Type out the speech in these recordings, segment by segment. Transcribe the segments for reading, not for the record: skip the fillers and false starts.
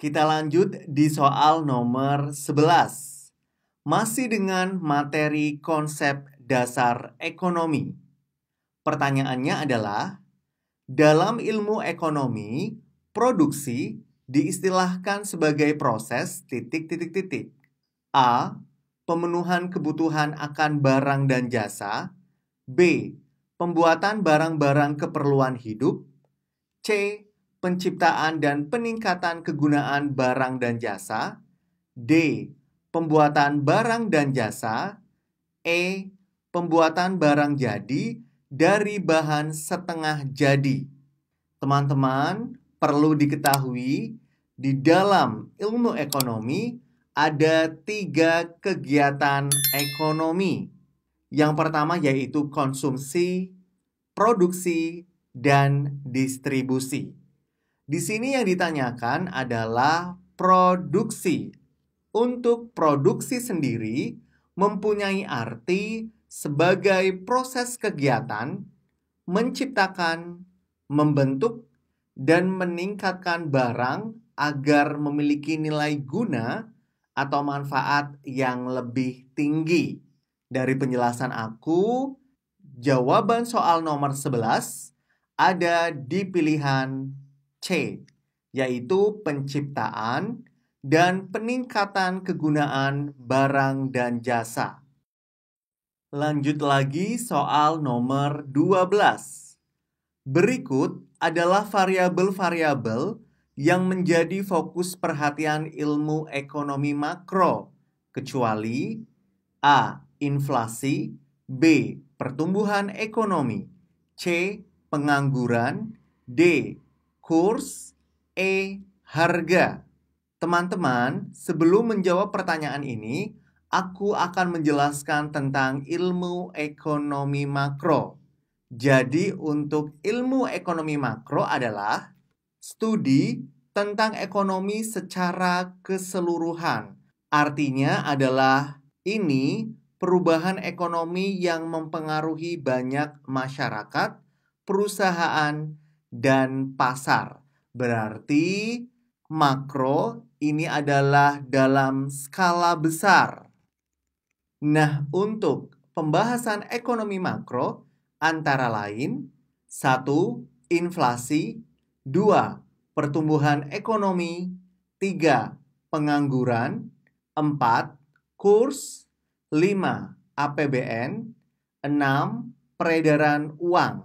Kita lanjut di soal nomor 11. Masih dengan materi konsep dasar ekonomi. Pertanyaannya adalah, dalam ilmu ekonomi, produksi diistilahkan sebagai proses ... A. Pemenuhan kebutuhan akan barang dan jasa. B. Pembuatan barang-barang keperluan hidup. C. Penciptaan dan peningkatan kegunaan barang dan jasa. D. Pembuatan barang dan jasa. E. Pembuatan barang jadi dari bahan setengah jadi. Teman-teman, perlu diketahui di dalam ilmu ekonomi ada 3 kegiatan ekonomi. Yang pertama yaitu konsumsi, produksi, dan distribusi. Di sini yang ditanyakan adalah produksi. Untuk produksi sendiri mempunyai arti sebagai proses kegiatan menciptakan, membentuk, dan meningkatkan barang agar memiliki nilai guna atau manfaat yang lebih tinggi. Dari penjelasan aku, jawaban soal nomor 11 ada di pilihan C, yaitu penciptaan dan peningkatan kegunaan barang dan jasa. Lanjut lagi soal nomor 12. Berikut adalah variabel-variabel yang menjadi fokus perhatian ilmu ekonomi makro, kecuali A. Inflasi, B. Pertumbuhan ekonomi, C. Pengangguran, D. Kurs, E. Harga. Teman-teman, sebelum menjawab pertanyaan ini, aku akan menjelaskan tentang ilmu ekonomi makro. Jadi, untuk ilmu ekonomi makro adalah studi tentang ekonomi secara keseluruhan. Artinya adalah ini perubahan ekonomi yang mempengaruhi banyak masyarakat, perusahaan, dan pasar. Berarti makro ini adalah dalam skala besar. Nah, untuk pembahasan ekonomi makro antara lain 1. Inflasi, 2. Pertumbuhan ekonomi, 3. Pengangguran, 4. Kurs, 5. APBN, 6. Peredaran uang.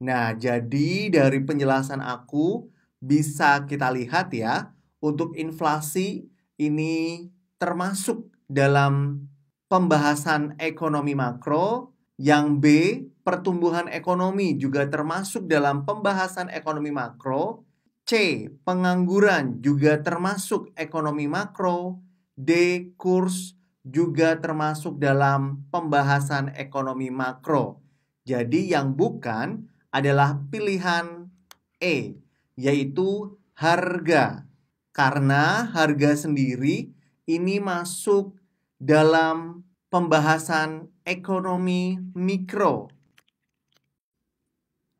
Nah, jadi dari penjelasan aku bisa kita lihat ya, untuk inflasi ini termasuk dalam pembahasan ekonomi makro. Yang B, pertumbuhan ekonomi juga termasuk dalam pembahasan ekonomi makro. C, pengangguran juga termasuk ekonomi makro. D, kurs juga termasuk dalam pembahasan ekonomi makro. Jadi yang bukan adalah pilihan E, yaitu harga. Karena harga sendiri ini masuk dalam pembahasan ekonomi mikro.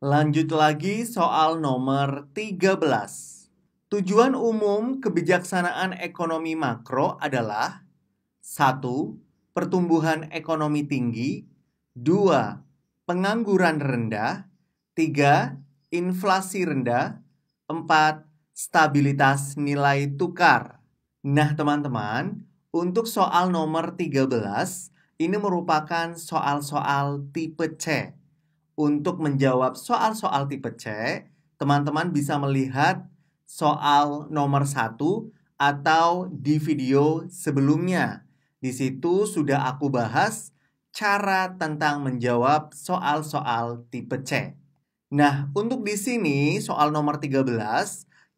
Lanjut lagi soal nomor 13. Tujuan umum kebijaksanaan ekonomi makro adalah 1. Pertumbuhan ekonomi tinggi, 2. Pengangguran rendah, 3. Inflasi rendah, 4. Stabilitas nilai tukar. Nah, teman-teman, untuk soal nomor 13, ini merupakan soal-soal tipe C. Untuk menjawab soal-soal tipe C, teman-teman bisa melihat soal nomor 1 atau di video sebelumnya. Di situ sudah aku bahas cara tentang menjawab soal-soal tipe C. Nah, untuk di sini soal nomor 13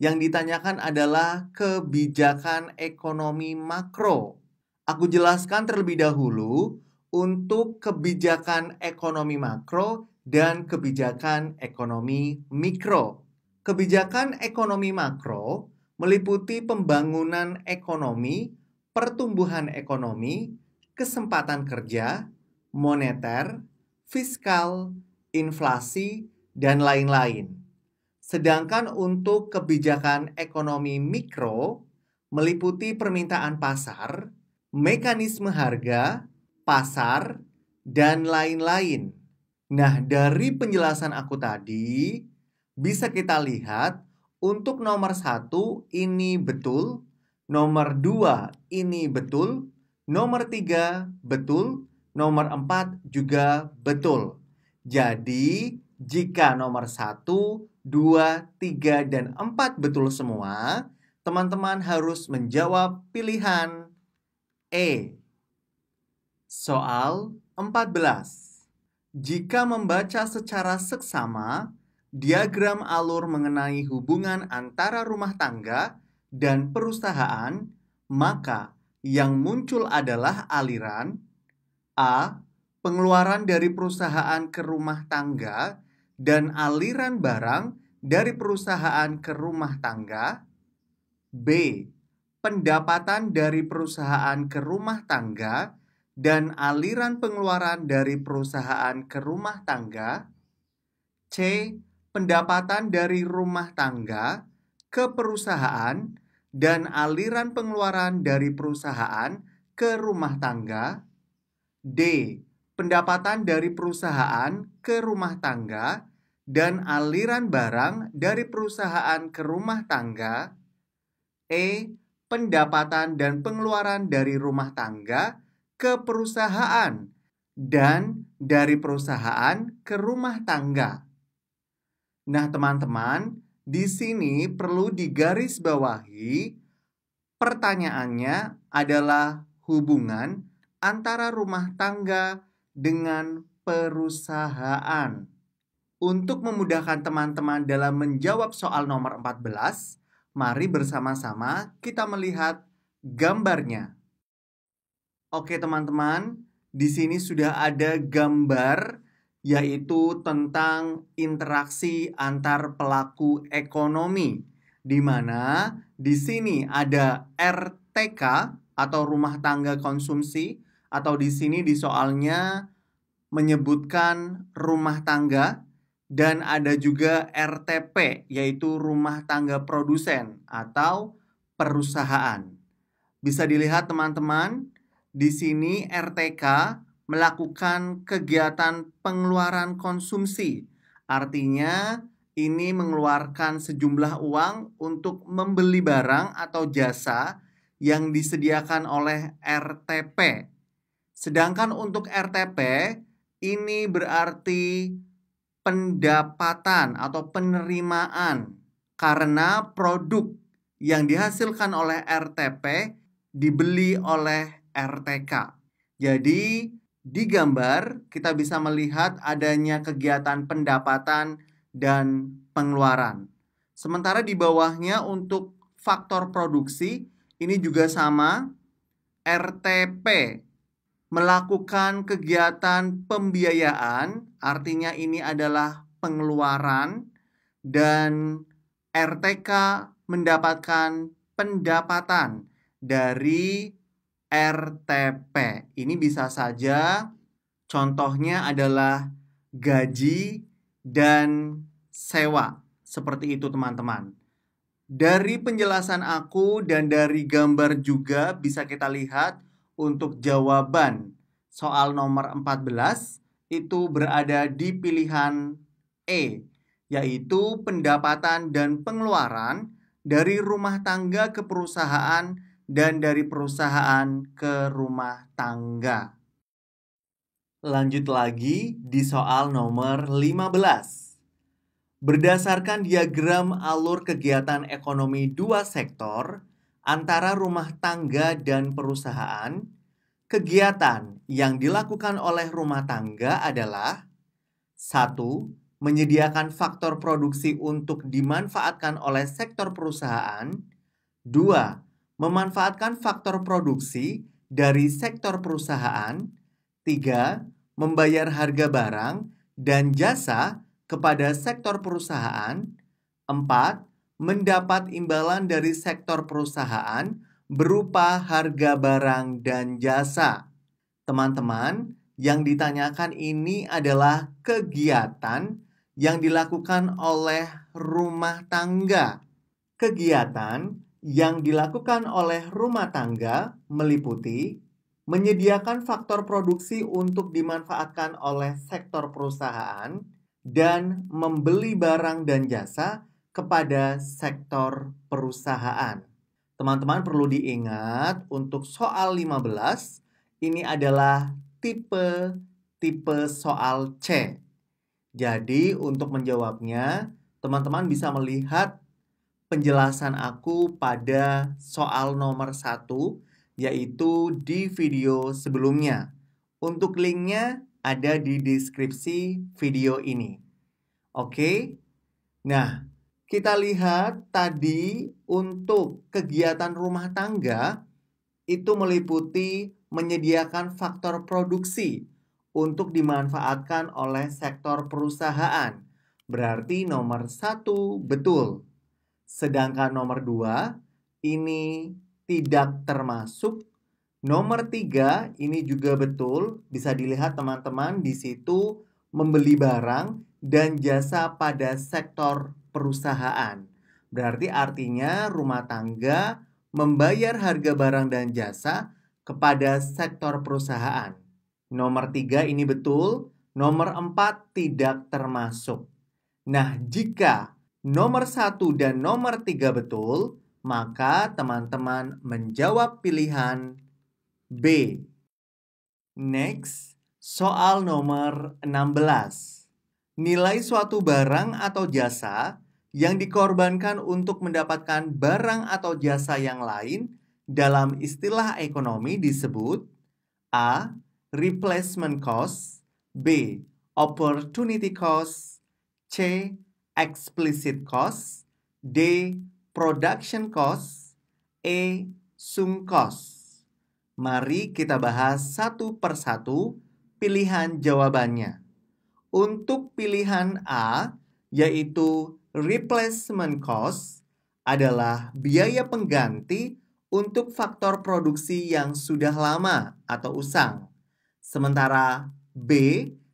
yang ditanyakan adalah kebijakan ekonomi makro. Aku jelaskan terlebih dahulu untuk kebijakan ekonomi makro dan kebijakan ekonomi mikro. Kebijakan ekonomi makro meliputi pembangunan ekonomi, pertumbuhan ekonomi, kesempatan kerja, moneter, fiskal, inflasi, dan lain-lain. Sedangkan untuk kebijakan ekonomi mikro meliputi permintaan pasar, mekanisme harga, pasar, dan lain-lain. Nah, dari penjelasan aku tadi, bisa kita lihat untuk nomor 1 ini betul, nomor 2 ini betul, nomor 3 betul, nomor 4 juga betul. Jadi, jika nomor 1, 2, 3, dan 4 betul semua, teman-teman harus menjawab pilihan E. Soal 14. Jika membaca secara seksama, diagram alur mengenai hubungan antara rumah tangga dan perusahaan, maka yang muncul adalah aliran A. Pengeluaran dari perusahaan ke rumah tangga dan aliran barang dari perusahaan ke rumah tangga. B. Pendapatan dari perusahaan ke rumah tangga dan aliran pengeluaran dari perusahaan ke rumah tangga. C. Pendapatan dari rumah tangga ke perusahaan dan aliran pengeluaran dari perusahaan ke rumah tangga. D. Pendapatan dari perusahaan ke rumah tangga dan aliran barang dari perusahaan ke rumah tangga. E. Pendapatan dan pengeluaran dari rumah tangga ke perusahaan dan dari perusahaan ke rumah tangga. Nah, teman-teman, di sini perlu digarisbawahi pertanyaannya adalah hubungan antara rumah tangga dengan perusahaan. Untuk memudahkan teman-teman dalam menjawab soal nomor 14, mari bersama-sama kita melihat gambarnya. Oke, teman-teman, di sini sudah ada gambar yaitu tentang interaksi antar pelaku ekonomi, di mana di sini ada RTK atau rumah tangga konsumsi, atau di sini di soalnya menyebutkan rumah tangga, dan ada juga RTP yaitu rumah tangga produsen atau perusahaan. Bisa dilihat teman-teman, di sini RTK melakukan kegiatan pengeluaran konsumsi. Artinya ini mengeluarkan sejumlah uang untuk membeli barang atau jasa yang disediakan oleh RTP. Sedangkan untuk RTP ini berarti pendapatan atau penerimaan karena produk yang dihasilkan oleh RTP dibeli oleh RTK. Jadi di gambar kita bisa melihat adanya kegiatan pendapatan dan pengeluaran. Sementara di bawahnya untuk faktor produksi ini juga sama, RTP melakukan kegiatan pembiayaan, artinya ini adalah pengeluaran, dan RTK mendapatkan pendapatan dari RTP. Ini bisa saja contohnya adalah gaji dan sewa. Seperti itu teman-teman. Dari penjelasan aku dan dari gambar juga bisa kita lihat untuk jawaban soal nomor 14 itu berada di pilihan E, yaitu pendapatan dan pengeluaran dari rumah tangga ke perusahaan dan dari perusahaan ke rumah tangga. Lanjut lagi di soal nomor 15. Berdasarkan diagram alur kegiatan ekonomi dua sektor antara rumah tangga dan perusahaan, kegiatan yang dilakukan oleh rumah tangga adalah 1. Menyediakan faktor produksi untuk dimanfaatkan oleh sektor perusahaan. 2. Memanfaatkan faktor produksi dari sektor perusahaan. 3. Membayar harga barang dan jasa kepada sektor perusahaan. 4. Mendapat imbalan dari sektor perusahaan berupa harga barang dan jasa. Teman-teman, yang ditanyakan ini adalah kegiatan yang dilakukan oleh rumah tangga. Kegiatan yang dilakukan oleh rumah tangga meliputi menyediakan faktor produksi untuk dimanfaatkan oleh sektor perusahaan dan membeli barang dan jasa kepada sektor perusahaan. Teman-teman perlu diingat untuk soal 15 ini adalah tipe soal C. Jadi untuk menjawabnya, teman-teman bisa melihat penjelasan aku pada soal nomor 1, yaitu di video sebelumnya. Untuk linknya ada di deskripsi video ini. Oke? Nah, kita lihat tadi untuk kegiatan rumah tangga itu meliputi menyediakan faktor produksi untuk dimanfaatkan oleh sektor perusahaan. Berarti nomor 1 betul. Sedangkan nomor 2 ini tidak termasuk. Nomor 3 ini juga betul. Bisa dilihat teman-teman di situ membeli barang dan jasa pada sektor perusahaan. Berarti artinya rumah tangga membayar harga barang dan jasa kepada sektor perusahaan. Nomor 3 ini betul, nomor 4 tidak termasuk. Nah, jika nomor 1 dan nomor 3 betul, maka teman-teman menjawab pilihan B. Next, soal nomor 16. Nilai suatu barang atau jasa yang dikorbankan untuk mendapatkan barang atau jasa yang lain dalam istilah ekonomi disebut A. Replacement cost, B. Opportunity cost, C. Explicit cost, D. Production cost, E. Sunk cost. Mari kita bahas satu persatu pilihan jawabannya. Untuk pilihan A, yaitu replacement cost, adalah biaya pengganti untuk faktor produksi yang sudah lama atau usang. Sementara B,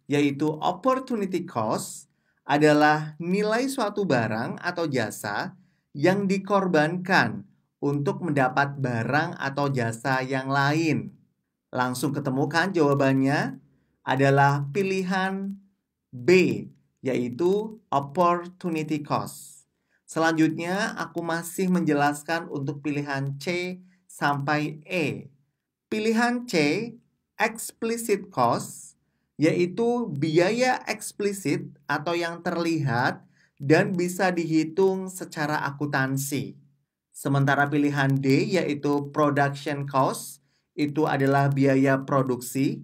yaitu opportunity cost, adalah nilai suatu barang atau jasa yang dikorbankan untuk mendapat barang atau jasa yang lain. Langsung ketemukan jawabannya adalah pilihan B, yaitu opportunity cost. Selanjutnya, aku masih menjelaskan untuk pilihan C sampai E. Pilihan C, explicit cost, yaitu biaya eksplisit atau yang terlihat dan bisa dihitung secara akuntansi. Sementara pilihan D, yaitu production cost, itu adalah biaya produksi.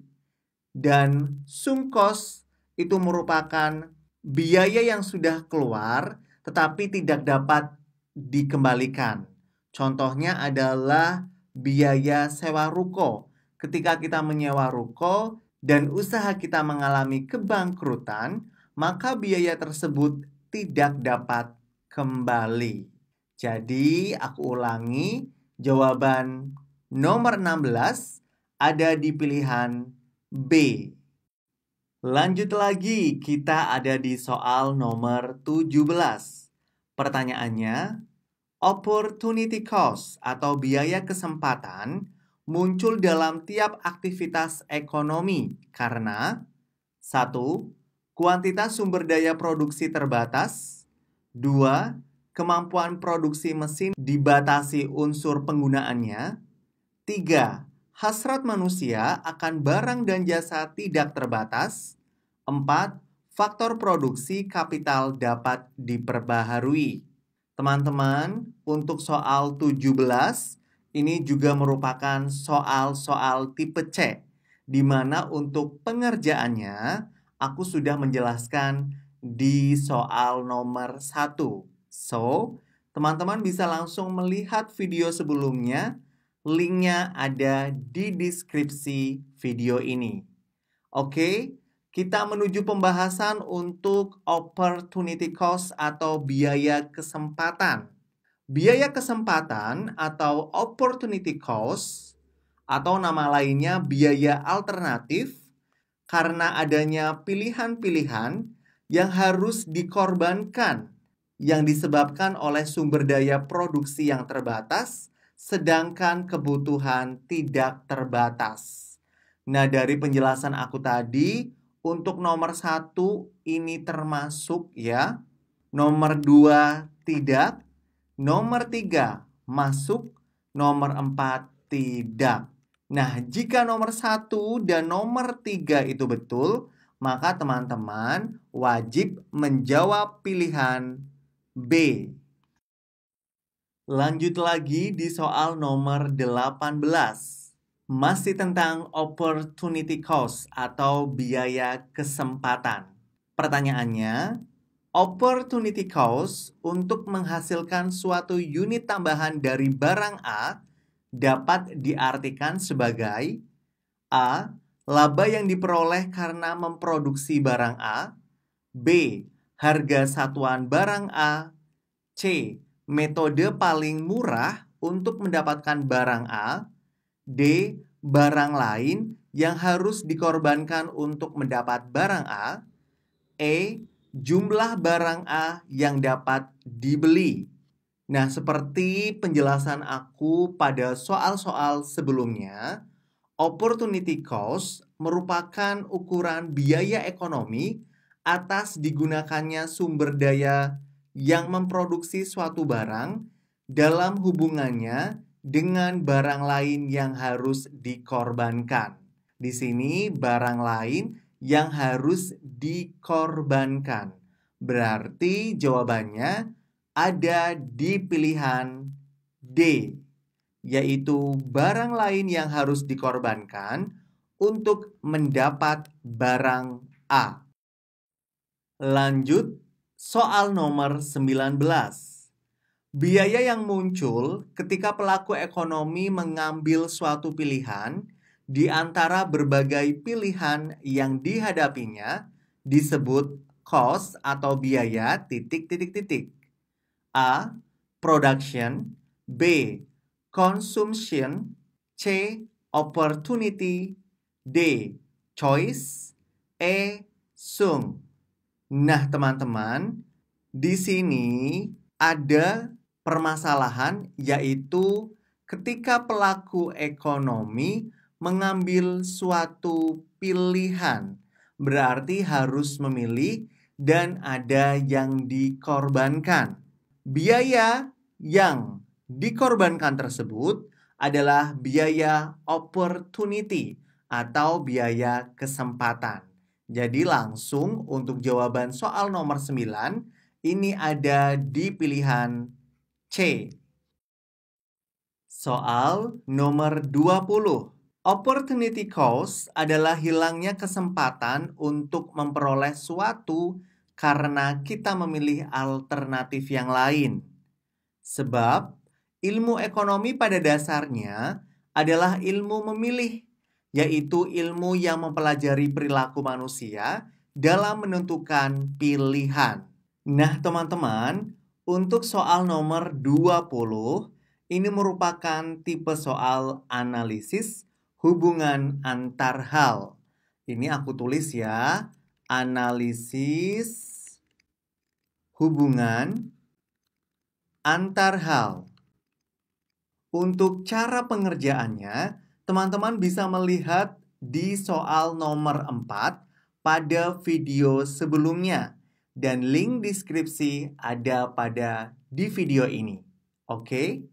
Dan sunk cost itu merupakan biaya yang sudah keluar tetapi tidak dapat dikembalikan. Contohnya adalah biaya sewa ruko. Ketika kita menyewa ruko dan usaha kita mengalami kebangkrutan, maka biaya tersebut tidak dapat kembali. Jadi aku ulangi, jawaban nomor 16 ada di pilihan B. Lanjut lagi, kita ada di soal nomor 17. Pertanyaannya, opportunity cost atau biaya kesempatan muncul dalam tiap aktivitas ekonomi karena 1. Kuantitas sumber daya produksi terbatas. 2. Kemampuan produksi mesin dibatasi unsur penggunaannya. 3. Hasrat manusia akan barang dan jasa tidak terbatas. 4. Faktor produksi kapital dapat diperbaharui. Teman-teman, untuk soal 17, ini juga merupakan soal-soal tipe C, di mana untuk pengerjaannya, aku sudah menjelaskan di soal nomor 1. So, teman-teman bisa langsung melihat video sebelumnya. Linknya ada di deskripsi video ini. Oke, kita menuju pembahasan untuk opportunity cost atau biaya kesempatan. Biaya kesempatan atau opportunity cost atau nama lainnya biaya alternatif karena adanya pilihan-pilihan yang harus dikorbankan yang disebabkan oleh sumber daya produksi yang terbatas, sedangkan kebutuhan tidak terbatas. Nah, dari penjelasan aku tadi, untuk nomor 1 ini termasuk ya. Nomor 2 tidak. Nomor 3 masuk. Nomor 4 tidak. Nah, jika nomor 1 dan nomor 3 itu betul, maka teman-teman wajib menjawab pilihan B. Lanjut lagi di soal nomor 18. Masih tentang opportunity cost atau biaya kesempatan. Pertanyaannya, opportunity cost untuk menghasilkan suatu unit tambahan dari barang A dapat diartikan sebagai A. Laba yang diperoleh karena memproduksi barang A. B. Harga satuan barang A. C. Metode paling murah untuk mendapatkan barang A. D. Barang lain yang harus dikorbankan untuk mendapat barang A. E. Jumlah barang A yang dapat dibeli. Nah, seperti penjelasan aku pada soal-soal sebelumnya, opportunity cost merupakan ukuran biaya ekonomi atas digunakannya sumber daya yang memproduksi suatu barang dalam hubungannya dengan barang lain yang harus dikorbankan. Di sini barang lain yang harus dikorbankan. Berarti jawabannya ada di pilihan D, yaitu barang lain yang harus dikorbankan untuk mendapat barang A. Lanjut, soal nomor 19. Biaya yang muncul ketika pelaku ekonomi mengambil suatu pilihan di antara berbagai pilihan yang dihadapinya disebut cost atau biaya titik-titik-titik. A. Production. B. Consumption. C. Opportunity. D. Choice. E. Sum. Nah, teman-teman, di sini ada permasalahan, yaitu ketika pelaku ekonomi mengambil suatu pilihan, berarti harus memilih dan ada yang dikorbankan. Biaya yang dikorbankan tersebut adalah biaya opportunity atau biaya kesempatan. Jadi langsung untuk jawaban soal nomor 9, ini ada di pilihan C. Soal nomor 20. Opportunity cost adalah hilangnya kesempatan untuk memperoleh suatu karena kita memilih alternatif yang lain. Sebab ilmu ekonomi pada dasarnya adalah ilmu memilih, yaitu ilmu yang mempelajari perilaku manusia dalam menentukan pilihan. Nah, teman-teman, untuk soal nomor 20, ini merupakan tipe soal analisis hubungan antar hal. Ini aku tulis ya, analisis hubungan antar hal. Untuk cara pengerjaannya, teman-teman bisa melihat di soal nomor 4 pada video sebelumnya. Dan link deskripsi ada di video ini. Oke?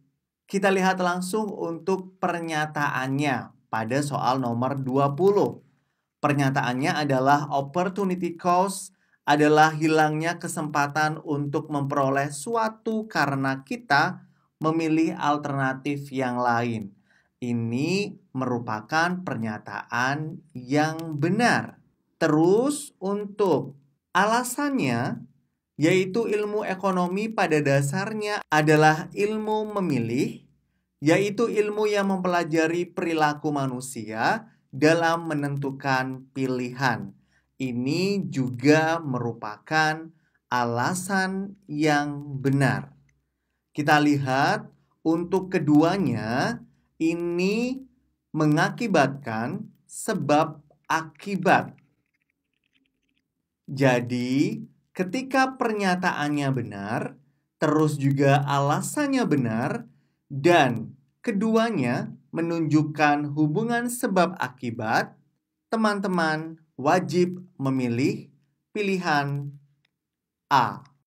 Kita lihat langsung untuk pernyataannya pada soal nomor 20. Pernyataannya adalah opportunity cost adalah hilangnya kesempatan untuk memperoleh suatu karena kita memilih alternatif yang lain. Ini merupakan pernyataan yang benar. Terus untuk alasannya, yaitu ilmu ekonomi pada dasarnya adalah ilmu memilih, yaitu ilmu yang mempelajari perilaku manusia dalam menentukan pilihan. Ini juga merupakan alasan yang benar. Kita lihat untuk keduanya ini mengakibatkan sebab akibat. Jadi, ketika pernyataannya benar, terus juga alasannya benar, dan keduanya menunjukkan hubungan sebab akibat, teman-teman wajib memilih pilihan A.